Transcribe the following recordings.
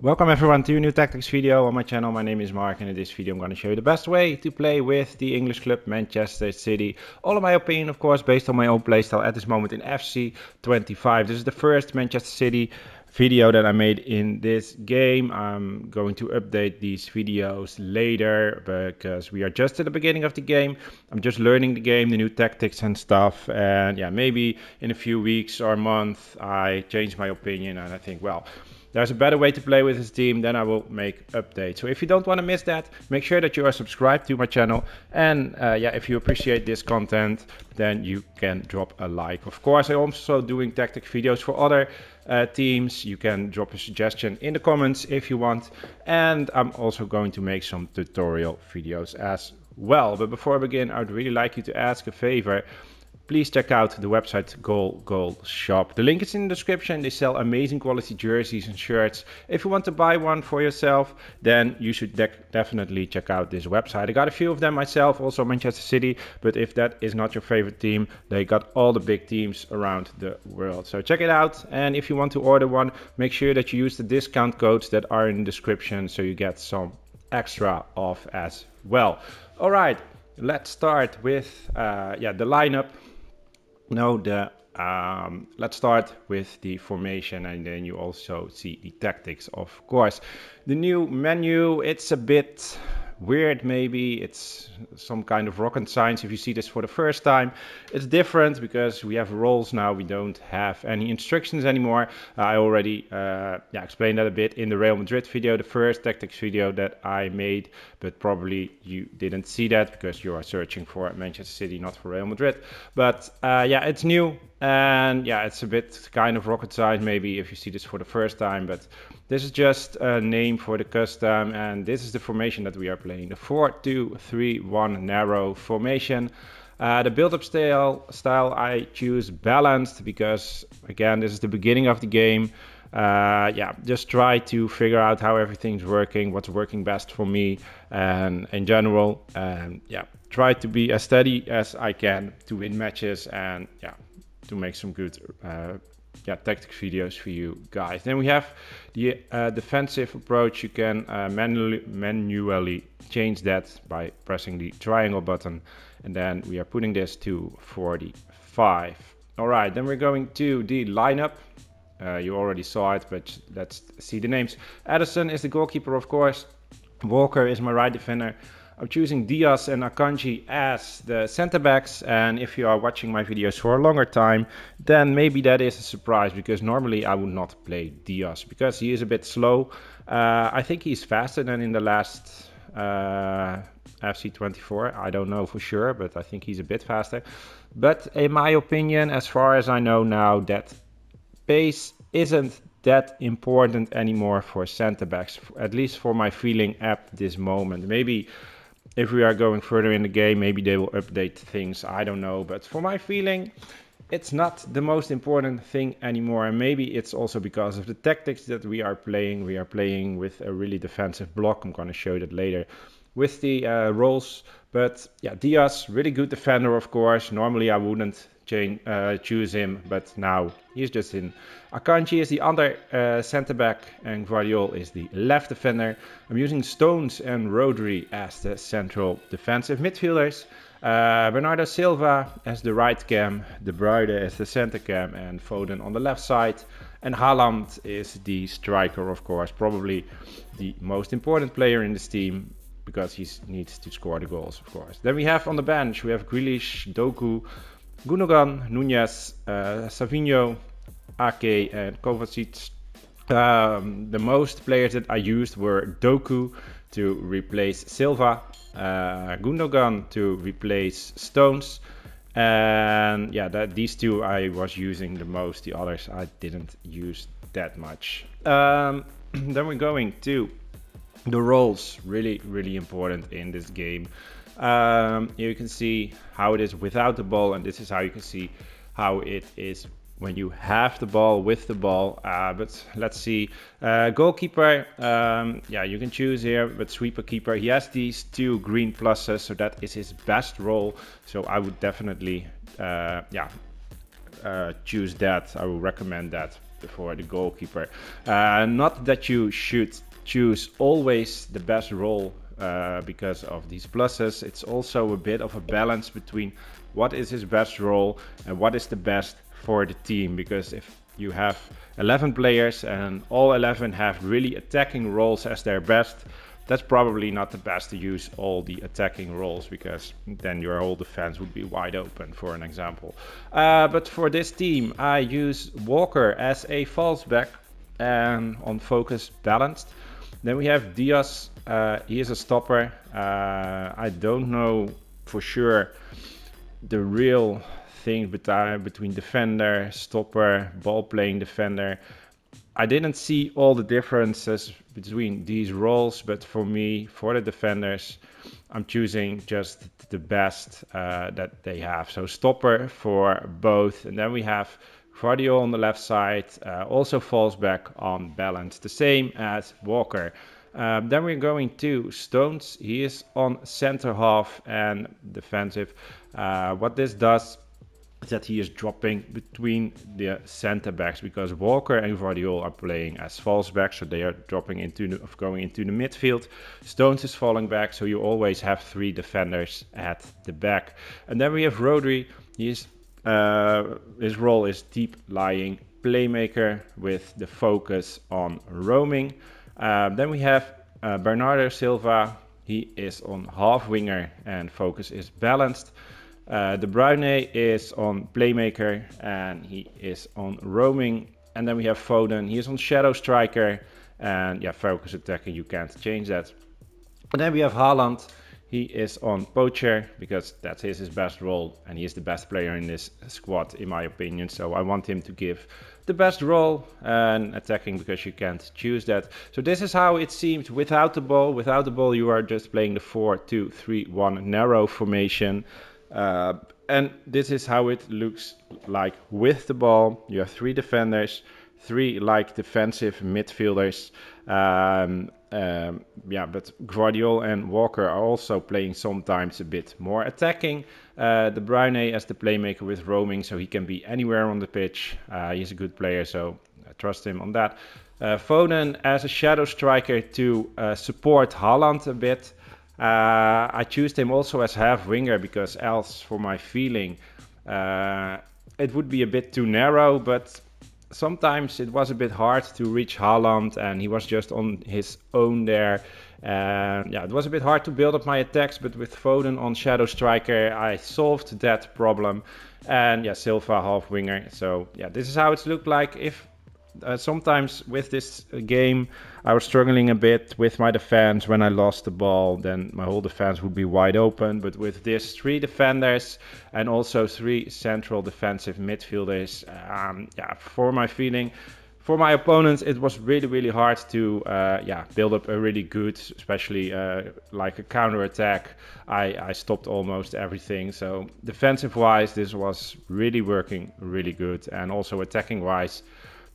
Welcome everyone to a new tactics video on my channel. My name is Mark, and in this video I'm going to show you the best way to play with the English club Manchester City. All of my opinion, of course, based on my own playstyle at this moment in FC 25. This is the first Manchester City video that I made in this game. I'm going to update these videos later because we are just at the beginning of the game. I'm just learning the game, the new tactics and stuff, and yeah, maybe in a few weeks or month I change my opinion and I think, well, there's a better way to play with this team, then I will make updates. So if you don't want to miss that, make sure that you are subscribed to my channel. And yeah, if you appreciate this content, then you can drop a like. Of course, I'm also doing tactic videos for other teams. You can drop a suggestion in the comments if you want. And I'm also going to make some tutorial videos as well. But before I begin, I would really like you to ask a favor. Please check out the website Goal Shop. The link is in the description. They sell amazing quality jerseys and shirts. If you want to buy one for yourself, then you should definitely check out this website. I got a few of them myself, also Manchester City. But if that is not your favorite team, they got all the big teams around the world. So check it out. And if you want to order one, make sure that you use the discount codes that are in the description so you get some extra off as well. All right, let's start with the lineup. Let's start with the formation, and then you also see the tactics. Of course, the new menu, it's a bit weird, maybe it's some kind of rocket science if you see this for the first time. It's different because we have roles now. We don't have any instructions anymore. I already explained that a bit in the Real Madrid video, the first tactics video that I made, but probably you didn't see that because you are searching for Manchester City, not for Real Madrid. But yeah, it's new, and yeah, it's a bit kind of rocket science maybe if you see this for the first time, but this is just a name for the custom, and this is the formation that we are playing, the 4-2-3-1 narrow formation. The build-up style I choose balanced because, again, this is the beginning of the game. Just try to figure out how everything's working, what's working best for me, and in general, try to be as steady as I can to win matches and to make some good tactics videos for you guys. Then we have the defensive approach. You can manually change that by pressing the triangle button, and then we are putting this to 45. All right, then we're going to the lineup. You already saw it, but let's see the names. Addison is the goalkeeper, of course. Walker is my right defender. I'm choosing Diaz and Akanji as the center backs, and if you are watching my videos for a longer time, then maybe that is a surprise because normally I would not play Diaz because he is a bit slow. I think he's faster than in the last FC 24. I don't know for sure, but I think he's a bit faster. But in my opinion, as far as I know now, that pace isn't that important anymore for center backs, at least for my feeling at this moment. Maybe if we are going further in the game, maybe they will update things, I don't know. But for my feeling, it's not the most important thing anymore. And maybe it's also because of the tactics that we are playing. We are playing with a really defensive block. I'm going to show that later with the roles. But yeah, Diaz, really good defender, of course. Normally I wouldn't choose him, but now he's just in. Akanji is the other center back, and Guardiola is the left defender. I'm using Stones and Rodri as the central defensive midfielders. Bernardo Silva as the right cam, De Bruyne as the center cam, and Foden on the left side. And Haaland is the striker, of course, probably the most important player in this team because he needs to score the goals, of course. Then we have on the bench, we have Grealish, Doku, Gundogan, Nunez, Savinho, Ake, and Kovacic. The most players that I used were Doku to replace Silva, Gundogan to replace Stones, and these two I was using the most. The others I didn't use that much. Then we're going to the roles, really important in this game. Here you can see how it is without the ball, and this is how you can see how it is when you have the ball with the ball. But let's see, goalkeeper, you can choose here, but sweeper keeper, he has these two green pluses, so that is his best role. So I would definitely choose that. I will recommend that. for the goalkeeper. Not that you should choose always the best role because of these pluses. It's also a bit of a balance between what is his best role and what is the best for the team, because if you have 11 players and all 11 have really attacking roles as their best, that's probably not the best to use all the attacking roles, because then your whole defense would be wide open, for an example. But for this team, I use Walker as a false back and on focus balanced. Then we have Diaz. He is a stopper. I don't know for sure the real thing between defender, stopper, ball-playing defender. I didn't see all the differences between these roles, but for me, for the defenders, I'm choosing just the best that they have. So stopper for both. And then we have Guardiola on the left side, also falls back on balance, the same as Walker. Then we're going to Stones. He is on center half and defensive. What this does is that he is dropping between the center backs, because Walker and Guardiola are playing as false backs, so they are dropping going into the midfield. Stones is falling back, so you always have 3 defenders at the back. And then we have Rodri. His role is deep lying playmaker with the focus on roaming. Then we have Bernardo Silva. He is on half winger and focus is balanced. De Bruyne is on playmaker and he is on roaming. And then we have Foden. He is on shadow striker and focus attacker. You can't change that. And then we have Haaland. He is on poacher because that's his best role and he is the best player in this squad, in my opinion. So I want him to give the best role and attacking, because you can't choose that. So this is how it seemed without the ball. Without the ball, you are just playing the 4-2-3-1 narrow formation. And this is how it looks like with the ball. You have 3 defenders, 3 defensive midfielders. But Guardiola and Walker are also playing sometimes a bit more attacking. De Bruyne as the playmaker with roaming, so he can be anywhere on the pitch. He's a good player, so I trust him on that. Foden as a shadow striker to support Haaland a bit. I choose him also as half winger, because else, for my feeling, it would be a bit too narrow, but sometimes it was a bit hard to reach Haaland and he was just on his own there. It was a bit hard to build up my attacks, but with Foden on shadow striker, I solved that problem. And Silva half winger. So this is how it's looked like. If sometimes with this game I was struggling a bit with my defense when I lost the ball, then my whole defense would be wide open. But with this 3 defenders and also 3 central defensive midfielders, for my feeling, for my opponents, it was really, really hard to build up a really good, especially like a counter attack. I stopped almost everything. So defensive wise, this was really working really good, and also attacking wise.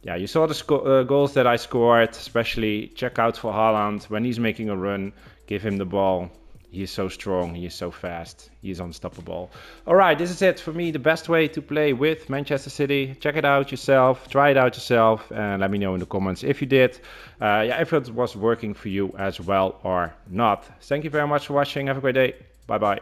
You saw the goals that I scored, especially check out for Haaland. When he's making a run, give him the ball. He is so strong, he is so fast, he is unstoppable. Alright, this is it for me, the best way to play with Manchester City. Check it out yourself, try it out yourself, and let me know in the comments if you did. If it was working for you as well or not. Thank you very much for watching, have a great day, bye bye.